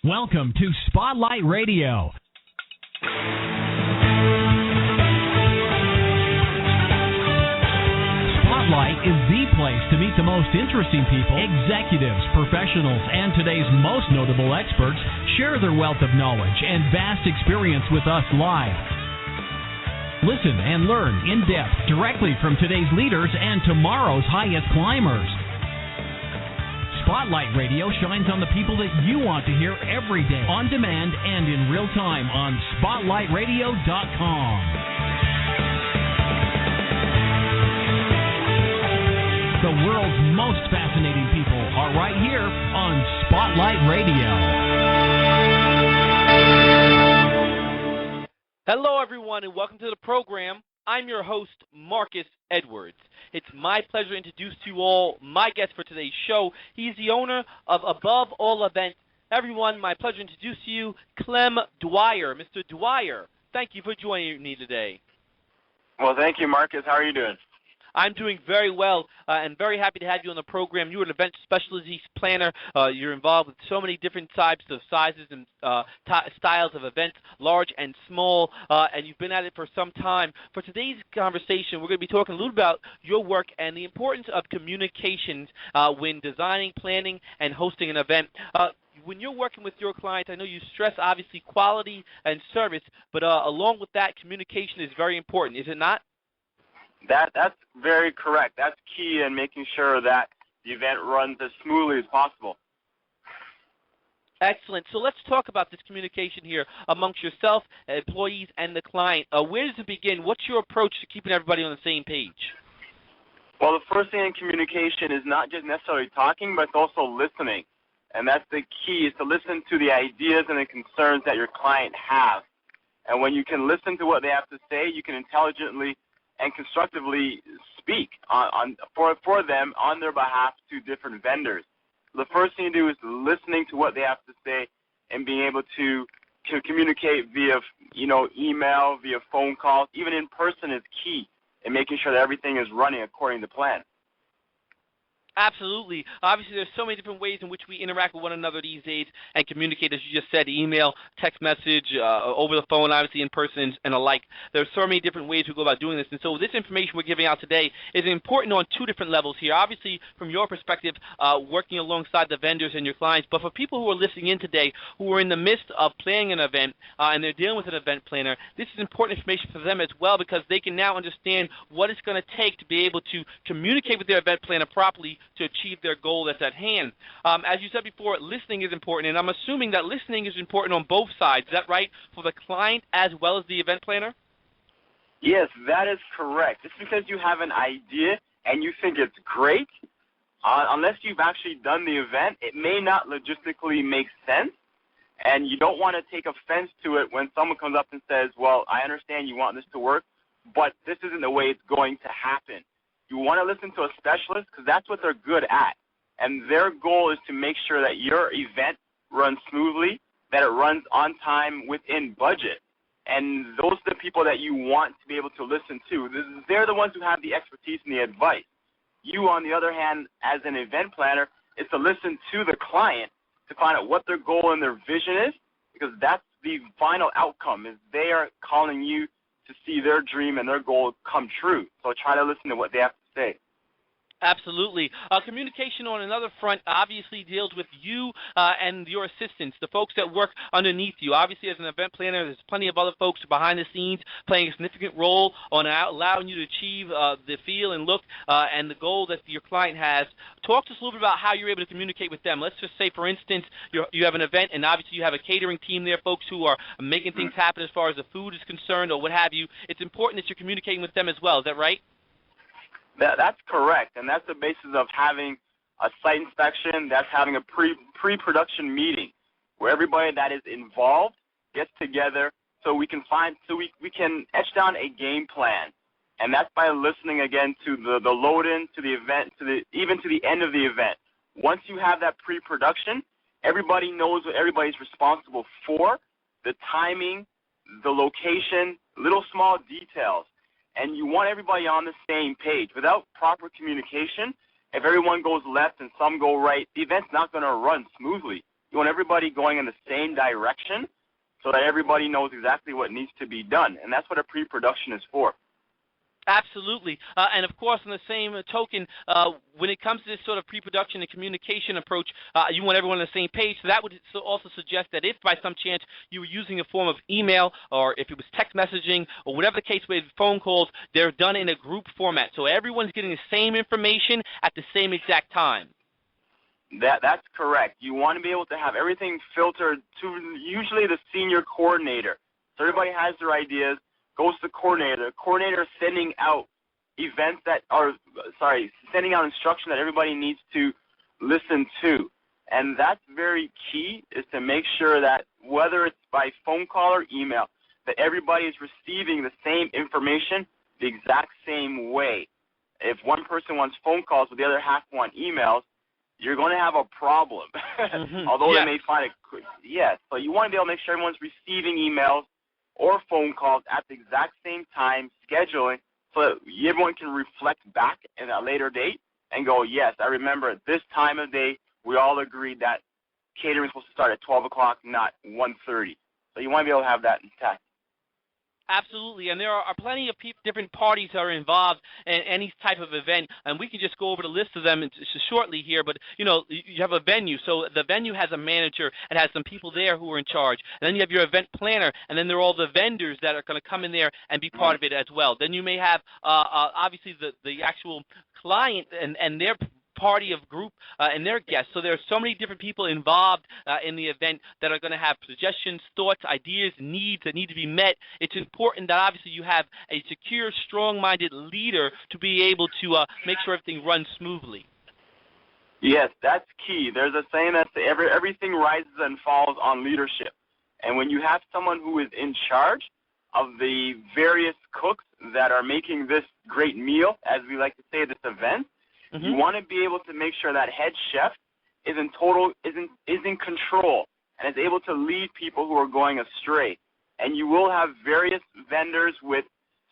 Welcome to Spotlite Radio. Spotlite is the place to meet the most interesting people, executives, professionals, and today's most notable experts share their wealth of knowledge and vast experience with us live. Listen and learn in depth directly from today's leaders and tomorrow's highest climbers. Spotlite Radio shines on the people that you want to hear every day, on demand and in real time on SpotliteRadio.com. The world's most fascinating people are right here on Spotlite Radio. Hello, everyone, and welcome to the program. I'm your host, Marcus Edwards. It's my pleasure to introduce to you all my guest for today's show. He's the owner of Above All Events. Everyone, my pleasure to introduce to you Clem Dwyer. Mr. Dwyer, thank you for joining me today. Well, thank you, Marcus. How are you doing? I'm doing very well and very happy to have you on the program. You're an event specialty planner. You're involved with so many different types of sizes and styles of events, large and small, and you've been at it for some time. For today's conversation, we're going to be talking a little about your work and the importance of communications when designing, planning, and hosting an event. When you're working with your clients, I know you stress, obviously, quality and service, but along with that, communication is very important, is it not? That's very correct. That's key in making sure that the event runs as smoothly as possible. Excellent. So let's talk about this communication here amongst yourself, employees, and the client. Where does it begin? What's your approach to keeping everybody on the same page? Well, the first thing in communication is not just necessarily talking, but it's also listening. And that's the key, is to listen to the ideas and the concerns that your client has. And when you can listen to what they have to say, you can intelligently and constructively speak for them on their behalf to different vendors. The first thing to do is listening to what they have to say and being able to communicate via, email, via phone calls, even in person is key in making sure that everything is running according to plan. Absolutely. Obviously, there's so many different ways in which we interact with one another these days and communicate, as you just said, email, text message, over the phone, obviously in person, and alike. There's so many different ways we go about doing this. And so this information we're giving out today is important on two different levels here. Obviously, from your perspective, working alongside the vendors and your clients, but for people who are listening in today who are in the midst of planning an event and they're dealing with an event planner, this is important information for them as well, because they can now understand what it's going to take to be able to communicate with their event planner properly to achieve their goal that's at hand. As you said before, listening is important, and I'm assuming that listening is important on both sides. Is that right, for the client as well as the event planner? Yes, that is correct. Just because you have an idea and you think it's great, unless you've actually done the event, it may not logistically make sense, and you don't want to take offense to it when someone comes up and says, well, I understand you want this to work, but this isn't the way it's going to happen. You want to listen to a specialist because that's what they're good at. And their goal is to make sure that your event runs smoothly, that it runs on time within budget. And those are the people that you want to be able to listen to. They're the ones who have the expertise and the advice. You, on the other hand, as an event planner, is to listen to the client to find out what their goal and their vision is, because that's the final outcome, is they are calling you to see their dream and their goal come true. So try to listen to what they have to say. Absolutely. Communication on another front obviously deals with you and your assistants, the folks that work underneath you. Obviously, as an event planner, there's plenty of other folks behind the scenes playing a significant role on allowing you to achieve the feel and look and the goal that your client has. Talk to us a little bit about how you're able to communicate with them. Let's just say, for instance, you have an event, and obviously you have a catering team there, folks who are making things happen as far as the food is concerned or what have you. It's important that you're communicating with them as well. Is that right? That's correct, and that's the basis of having a site inspection. That's having a pre-production meeting where everybody that is involved gets together so we can etch down a game plan, and that's by listening again to the load-in, to the event, even to the end of the event. Once you have that pre-production, everybody knows what everybody's responsible for, the timing, the location, little small details. And you want everybody on the same page. Without proper communication, if everyone goes left and some go right, the event's not going to run smoothly. You want everybody going in the same direction so that everybody knows exactly what needs to be done. And that's what a pre-production is for. Absolutely. And, of course, on the same token, when it comes to this sort of pre-production and communication approach, you want everyone on the same page. So that would also suggest that if by some chance you were using a form of email or if it was text messaging or whatever the case with phone calls, they're done in a group format. So everyone's getting the same information at the same exact time. That's correct. You want to be able to have everything filtered to usually the senior coordinator. So everybody has their ideas, goes to the coordinator. The coordinator is sending out sending out instruction that everybody needs to listen to. And that's very key, is to make sure that whether it's by phone call or email, that everybody is receiving the same information the exact same way. If one person wants phone calls but the other half want emails, you're going to have a problem. Although they may find it quick. Yes. So you want to be able to make sure everyone's receiving emails or phone calls at the exact same time, scheduling, so that everyone can reflect back at a later date and go, yes, I remember at this time of day, we all agreed that catering is supposed to start at 12 o'clock, not 1:30. So you want to be able to have that intact. Absolutely, and there are plenty of different parties that are involved in any type of event, and we can just go over the list of them shortly here, but, you have a venue. So the venue has a manager and has some people there who are in charge. And then you have your event planner, and then there are all the vendors that are going to come in there and be part of it as well. Then you may have, obviously, the actual client and their party of group and their guests. So there are so many different people involved in the event that are going to have suggestions, thoughts, ideas, needs that need to be met. It's important that obviously you have a secure, strong-minded leader to be able to make sure everything runs smoothly. Yes, that's key. There's a saying that everything rises and falls on leadership. And when you have someone who is in charge of the various cooks that are making this great meal, as we like to say at this event, you want to be able to make sure that head chef is in control and is able to lead people who are going astray. And you will have various vendors with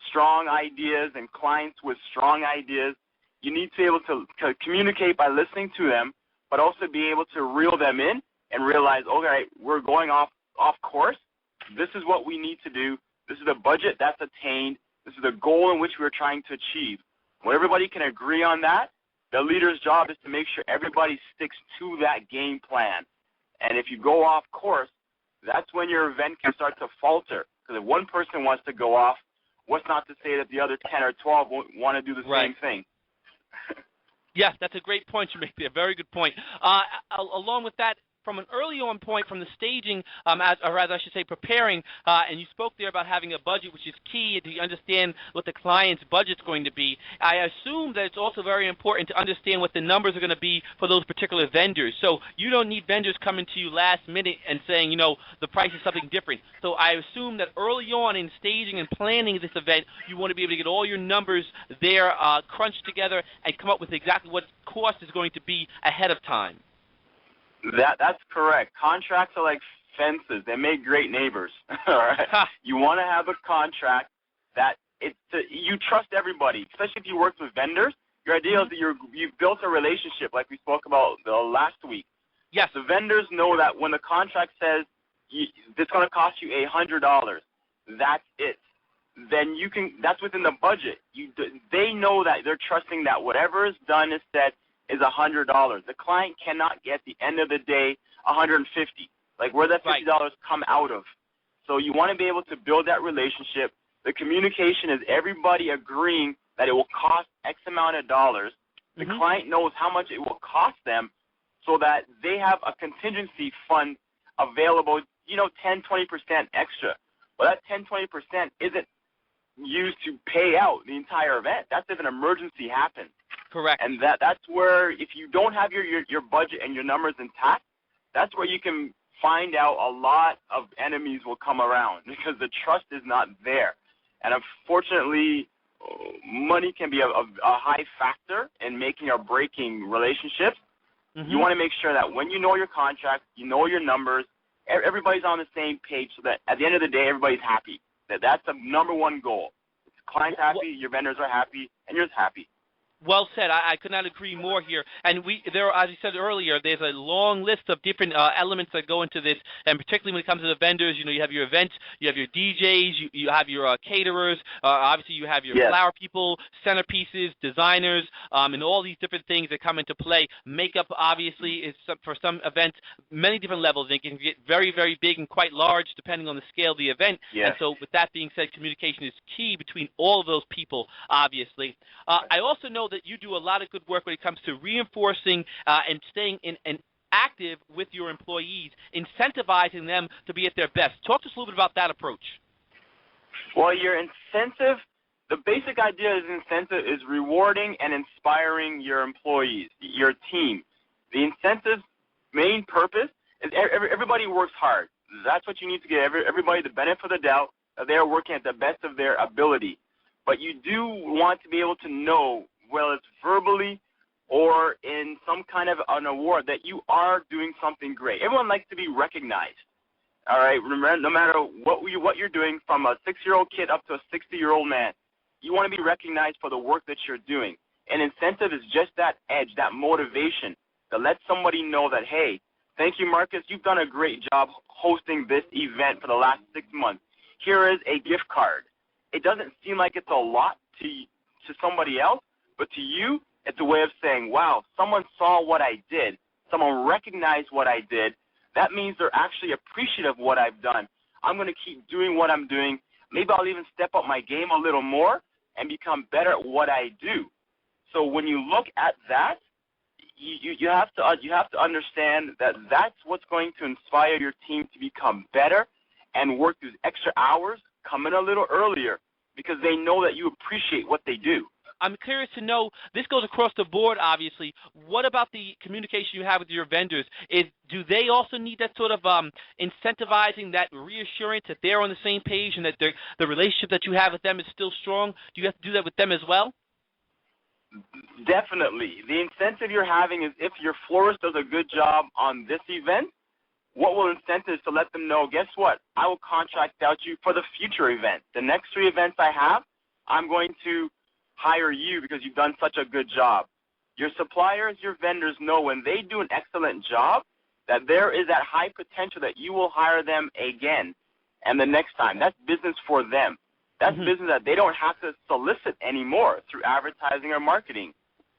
strong ideas and clients with strong ideas. You need to be able to communicate by listening to them, but also be able to reel them in and realize, okay, we're going off course. This is what we need to do. This is the budget that's attained. This is the goal in which we're trying to achieve. When everybody can agree on that, the leader's job is to make sure everybody sticks to that game plan. And if you go off course, that's when your event can start to falter. Because if one person wants to go off, what's not to say that the other 10 or 12 won't want to do the same thing? Yes, that's a great point you make there. Very good point. Along with that, from an early on point, from the staging, or rather I should say preparing, and you spoke there about having a budget, which is key to understand what the client's budget's going to be. I assume that it's also very important to understand what the numbers are going to be for those particular vendors. So you don't need vendors coming to you last minute and saying, the price is something different. So I assume that early on in staging and planning this event, you want to be able to get all your numbers there crunched together and come up with exactly what cost is going to be ahead of time. That's correct. Contracts are like fences. They make great neighbors. All right. You want to have a contract that you trust everybody, especially if you work with vendors. Your idea is that you've built a relationship, like we spoke about last week. Yes. The vendors know that when the contract says it's going to cost you $100, that's it. Then that's within the budget. They know that they're trusting that whatever is done is said is $100. The client cannot get, at the end of the day, $150. Like, where that $50 come out of? So you want to be able to build that relationship. The communication is everybody agreeing that it will cost X amount of dollars. The client knows how much it will cost them, so that they have a contingency fund available, 10, 20% extra. Well, that 10, 20% isn't used to pay out the entire event. That's if an emergency happens. Correct. And that's where, if you don't have your budget and your numbers intact, that's where you can find out a lot of enemies will come around, because the trust is not there. And unfortunately, money can be a high factor in making or breaking relationships. You want to make sure that when you know your contract, you know your numbers, everybody's on the same page, so that at the end of the day, everybody's happy. That's the number one goal. Client's happy, your vendors are happy, and you're happy. Well said. I could not agree more here. And there, as you said earlier, there's a long list of different elements that go into this, and particularly when it comes to the vendors, you have your events, you have your DJs, you have your caterers, obviously you have your flower people, centerpieces, designers, and all these different things that come into play. Makeup, obviously, is for some events, many different levels. It can get very, very big and quite large depending on the scale of the event. Yes. And so with that being said, communication is key between all of those people, obviously. I also know that you do a lot of good work when it comes to reinforcing and staying in active with your employees, incentivizing them to be at their best. Talk to us a little bit about that approach. Well, your incentive, the basic idea is incentive is rewarding and inspiring your employees, your team. The incentive's main purpose is everybody works hard. That's what you need to give everybody the benefit of the doubt that they are working at the best of their ability. But you do want to be able to know, whether it's verbally or in some kind of an award, that you are doing something great. Everyone likes to be recognized. All right, remember, no matter what you're doing, from a 6-year-old kid up to a 60-year-old man, you want to be recognized for the work that you're doing. And incentive is just that edge, that motivation to let somebody know that, hey, thank you, Marcus, you've done a great job hosting this event for the last 6 months. Here is a gift card. It doesn't seem like it's a lot to somebody else, but to you, it's a way of saying, wow, someone saw what I did. Someone recognized what I did. That means they're actually appreciative of what I've done. I'm going to keep doing what I'm doing. Maybe I'll even step up my game a little more and become better at what I do. So when you look at that, you have to understand that that's what's going to inspire your team to become better and work those extra hours, come in a little earlier, because they know that you appreciate what they do. I'm curious to know, this goes across the board, obviously. What about the communication you have with your vendors? Do they also need that sort of incentivizing, that reassurance that they're on the same page and that the relationship that you have with them is still strong? Do you have to do that with them as well? Definitely. The incentive you're having is, if your florist does a good job on this event, what will incentive is to let them know, guess what? I will contract out you for the future event. The next 3 events I have, I'm going to hire you because you've done such a good job. Your suppliers, your vendors know when they do an excellent job that there is that high potential that you will hire them again and the next time. That's business for them. That's business that they don't have to solicit anymore through advertising or marketing.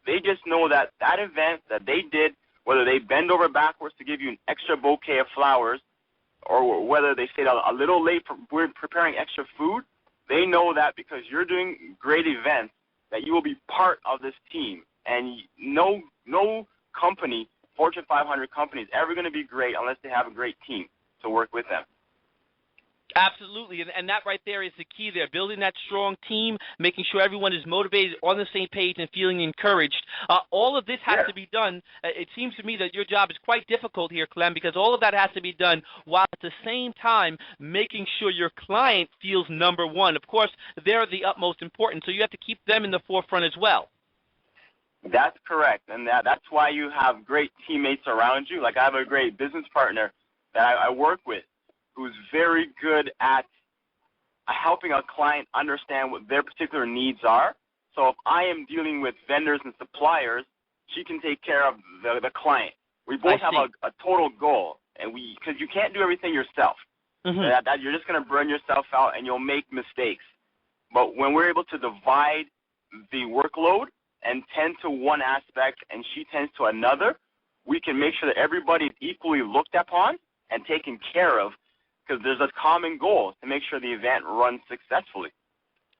They just know that that event that they did, whether they bend over backwards to give you an extra bouquet of flowers or whether they stayed a little late for preparing extra food, they know that because you're doing great events, that you will be part of this team. And no company, Fortune 500 company, is ever going to be great unless they have a great team to work with them. Absolutely, and that right there is the key there, building that strong team, making sure everyone is motivated, on the same page, and feeling encouraged. All of this has to be done. It seems to me that your job is quite difficult here, Clem, because all of that has to be done while at the same time making sure your client feels number one. Of course, they're the utmost important, so you have to keep them in the forefront as well. That's correct, and that's why you have great teammates around you. Like, I have a great business partner that I work with, who's very good at helping a client understand what their particular needs are. So if I am dealing with vendors and suppliers, she can take care of the client. We both have a total goal, and because you can't do everything yourself. That you're just going to burn yourself out and you'll make mistakes. But when we're able to divide the workload and tend to one aspect and she tends to another, we can make sure that everybody is equally looked upon and taken care of, because there's a common goal to make sure the event runs successfully.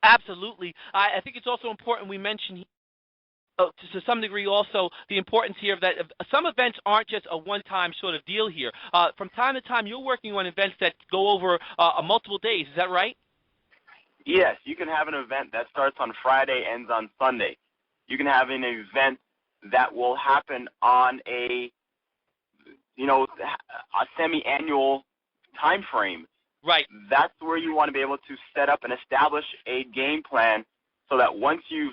Absolutely. I think it's also important we mention to some degree also the importance here of that some events aren't just a one-time sort of deal here. From time to time, you're working on events that go over multiple days. Is that right? Yes. You can have an event that starts on Friday, ends on Sunday. You can have an event that will happen on a semi-annual time frame. Right. That's where you want to be able to set up and establish a game plan so that once you're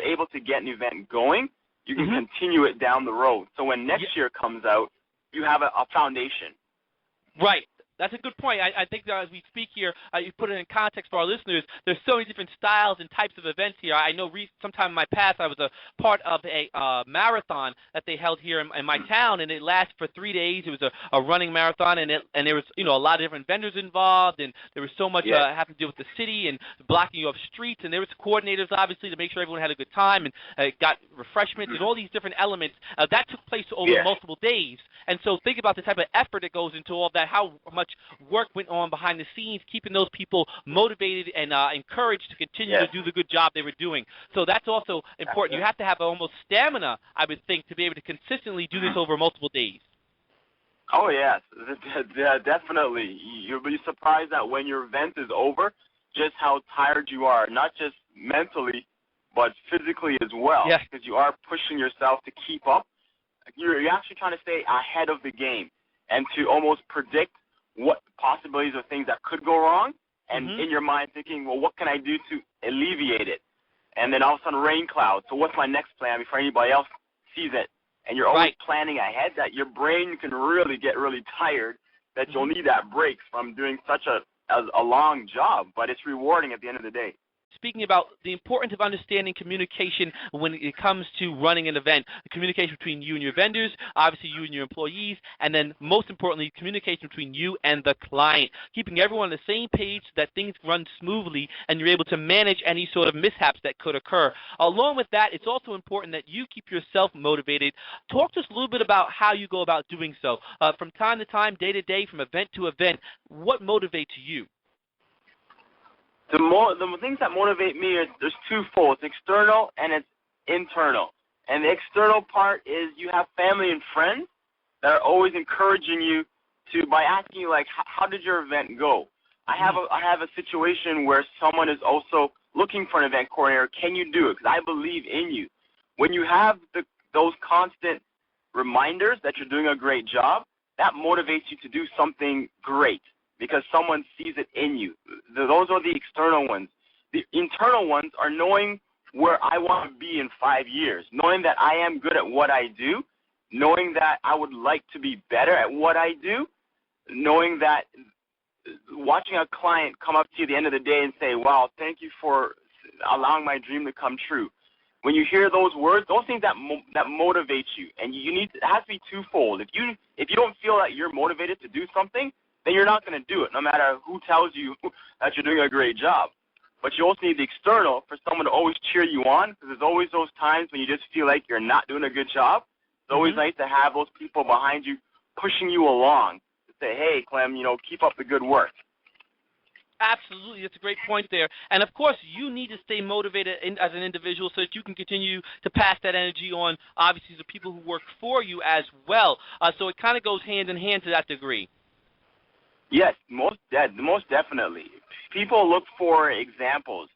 able to get an event going, you can continue it down the road. So when next year comes out, you have a foundation. Right. That's a good point. I think that as we speak here, you put it in context for our listeners. There's so many different styles and types of events here. I know sometime in my past I was a part of a marathon that they held here in my town, and it lasted for 3 days. It was a running marathon, and there was a lot of different vendors involved, and there was so much having to do with the city and blocking you off streets, and there was coordinators obviously to make sure everyone had a good time and got refreshments and all these different elements. That took place over multiple days, and so think about the type of effort that goes into all of that, how much work went on behind the scenes, keeping those people motivated and encouraged to continue to do the good job they were doing. So that's also important. You have to have almost stamina, I would think, to be able to consistently do this over multiple days. Oh, yes, definitely. You'll be surprised that when your event is over, just how tired you are, not just mentally, but physically as well, because you are pushing yourself to keep up. You're actually trying to stay ahead of the game and to almost predict what possibilities of things that could go wrong, and in your mind thinking, well, what can I do to alleviate it? And then all of a sudden rain clouds. So what's my next plan before anybody else sees it? And you're always planning ahead, that your brain can really get really tired, that you'll need that break from doing such a long job, but it's rewarding at the end of the day. Speaking about the importance of understanding communication when it comes to running an event, the communication between you and your vendors, obviously you and your employees, and then most importantly, communication between you and the client, keeping everyone on the same page so that things run smoothly and you're able to manage any sort of mishaps that could occur. Along with that, it's also important that you keep yourself motivated. Talk to us a little bit about how you go about doing so. From time to time, day to day, from event to event, what motivates you? The things that motivate me there's twofold. It's external and it's internal. And the external part is you have family and friends that are always encouraging you by asking you, like, how did your event go? I have a situation where someone is also looking for an event coordinator. Can you do it? Because I believe in you. When you have those constant reminders that you're doing a great job, that motivates you to do something great, because someone sees it in you. Those are the external ones. The internal ones are knowing where I want to be in 5 years, knowing that I am good at what I do, knowing that I would like to be better at what I do, knowing that watching a client come up to you at the end of the day and say, wow, thank you for allowing my dream to come true. When you hear those words, those things that motivate you, and it has to be twofold. If you don't feel that you're motivated to do something, then you're not going to do it, no matter who tells you that you're doing a great job. But you also need the external for someone to always cheer you on, because there's always those times when you just feel like you're not doing a good job. It's always nice to have those people behind you pushing you along to say, hey, Clem, keep up the good work. Absolutely. That's a great point there. And, of course, you need to stay motivated as an individual so that you can continue to pass that energy on, obviously, to people who work for you as well. So it kind of goes hand in hand to that degree. Yes, most definitely. People look for examples.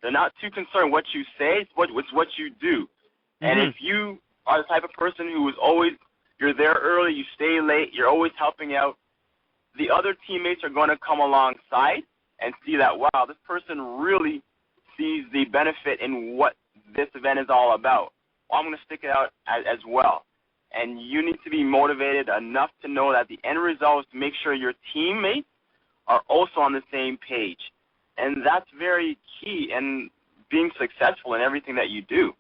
They're not too concerned what you say, it's what you do. And if you are the type of person who is always, you're there early, you stay late, you're always helping out, the other teammates are going to come alongside and see that, wow, this person really sees the benefit in what this event is all about. Well, I'm going to stick it out as well. And you need to be motivated enough to know that the end result is to make sure your teammates are also on the same page. And that's very key in being successful in everything that you do.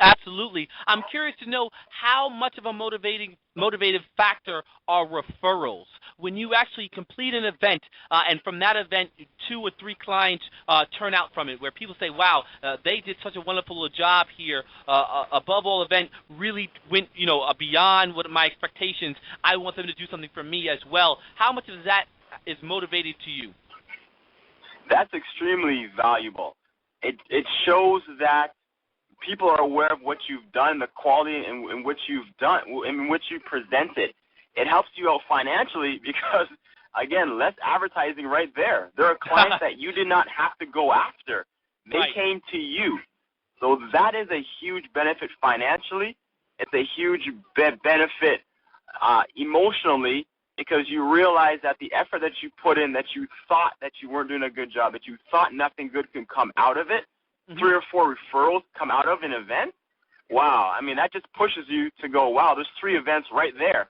Absolutely. I'm curious to know how much of a motivative factor are referrals. When you actually complete an event, and from that event, 2 or 3 clients turn out from it, where people say, wow, they did such a wonderful job here. Above all, event really went beyond what my expectations. I want them to do something for me as well. How much of that is motivated to you? That's extremely valuable. It shows that people are aware of what you've done, the quality in which you've done, in which you presented. It helps you out financially because, again, less advertising right there. There are clients that you did not have to go after. They came to you. So that is a huge benefit financially. It's a huge benefit emotionally, because you realize that the effort that you put in, that you thought that you weren't doing a good job, that you thought nothing good could come out of it, 3 or 4 referrals come out of an event, wow, I mean, that just pushes you to go, wow, there's 3 events right there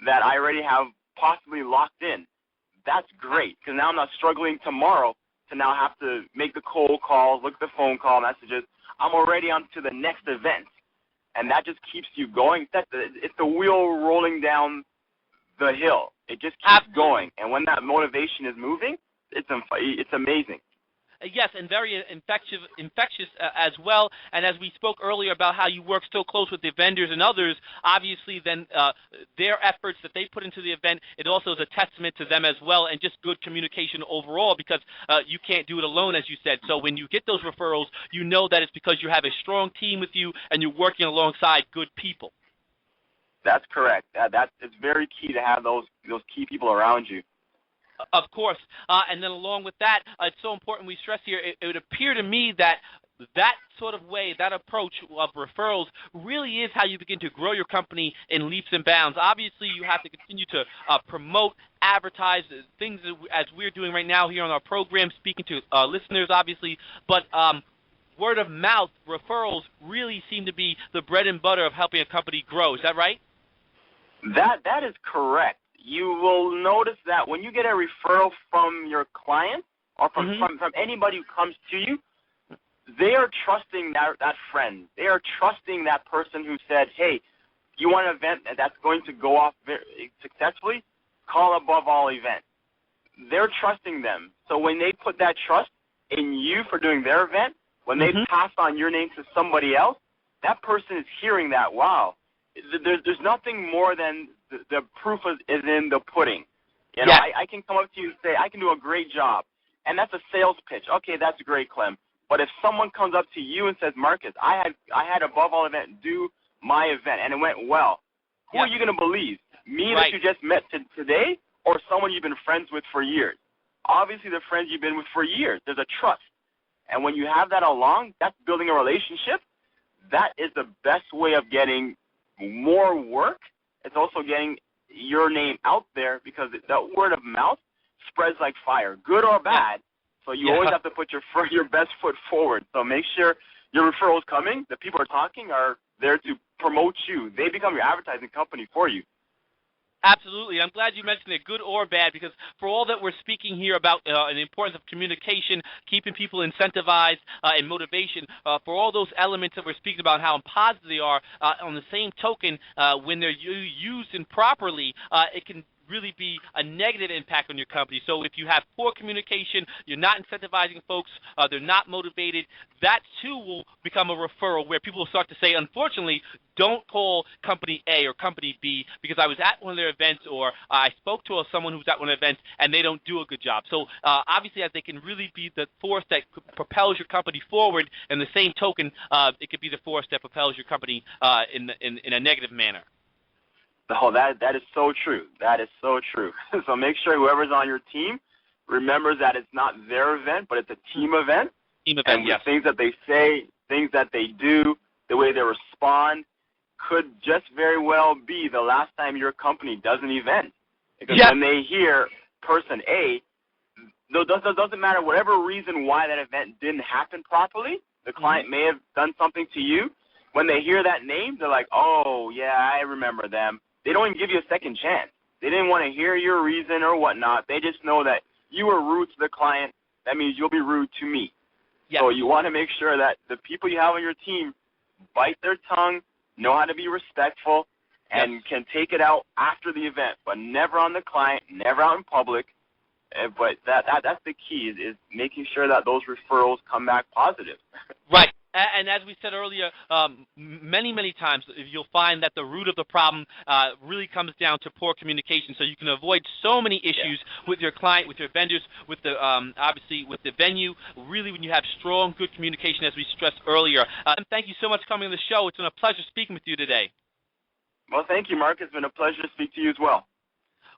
that I already have possibly locked in. that's great, because now I'm not struggling tomorrow to now have to make the cold calls, look at the phone call messages. I'm already on to the next event, and that just keeps you going. It's the wheel rolling down the hill. It just keeps going, and when that motivation is moving, it's amazing. Yes, and very infectious as well. And as we spoke earlier about how you work so close with the vendors and others, obviously then their efforts that they put into the event, it also is a testament to them as well, and just good communication overall, because you can't do it alone, as you said. So when you get those referrals, you know that it's because you have a strong team with you and you're working alongside good people. That's correct. It's very key to have those key people around you. Of course. And then along with that, it's so important we stress here, it would appear to me that sort of way, that approach of referrals really is how you begin to grow your company in leaps and bounds. Obviously, you have to continue to promote, advertise, things as we're doing right now here on our program, speaking to listeners, obviously, but word of mouth referrals really seem to be the bread and butter of helping a company grow. Is that right? That is correct. You will notice that when you get a referral from your client or from anybody who comes to you, they are trusting that friend. They are trusting that person who said, hey, you want an event that's going to go off very successfully? Call Above All event. They're trusting them. So when they put that trust in you for doing their event, when they pass on your name to somebody else, that person is hearing that, wow. There's nothing more than the proof is in the pudding. You know, I can come up to you and say, I can do a great job. And that's a sales pitch. Okay, that's great, Clem. But if someone comes up to you and says, Marcus, I had Above All event do my event, and it went well, who are you going to believe? Me that you just met today, or someone you've been friends with for years? Obviously, the friends you've been with for years. There's a trust. And when you have that along, that's building a relationship. That is the best way of getting more work. It's also getting your name out there, because that word of mouth spreads like fire, good or bad. So you always have to put your best foot forward. So make sure your referrals coming, the people are talking, are there to promote you. They become your advertising company for you. Absolutely. I'm glad you mentioned it, good or bad, because for all that we're speaking here about the importance of communication, keeping people incentivized and motivation, for all those elements that we're speaking about, how positive they are, on the same token, when they're used improperly, it can really be a negative impact on your company. So if you have poor communication, you're not incentivizing folks, they're not motivated, that too will become a referral where people will start to say, unfortunately, don't call company A or company B because I was at one of their events, or I spoke to someone who was at one of their events and they don't do a good job. So obviously, as they can really be the force that propels your company forward, and the same token, it could be the force that propels your company in a negative manner. Oh, that is so true. That is so true. So make sure whoever's on your team remembers that it's not their event, but it's a team event. Team event, and the things that they say, things that they do, the way they respond, could just very well be the last time your company does an event. Because when they hear person A, it doesn't matter whatever reason why that event didn't happen properly, the client may have done something to you. When they hear that name, they're like, oh, yeah, I remember them. They don't even give you a second chance. They didn't want to hear your reason or whatnot. They just know that you were rude to the client. That means you'll be rude to me. Yep. So you want to make sure that the people you have on your team bite their tongue, know how to be respectful, and can take it out after the event, but never on the client, never out in public. But that's the key, is making sure that those referrals come back positive. Right. And as we said earlier, many, many times you'll find that the root of the problem really comes down to poor communication. So you can avoid so many issues with your client, with your vendors, with the obviously with the venue. Really, when you have strong, good communication, as we stressed earlier. And thank you so much for coming on the show. It's been a pleasure speaking with you today. Well, thank you, Mark. It's been a pleasure to speak to you as well.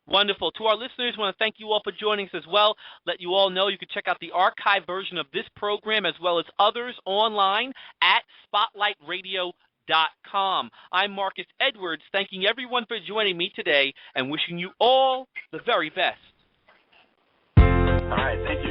Wonderful. To our listeners, I want to thank you all for joining us as well. Let you all know you can check out the archive version of this program as well as others online at SpotliteRadio.com. I'm Marcus Edwards, thanking everyone for joining me today and wishing you all the very best. All right. Thank you.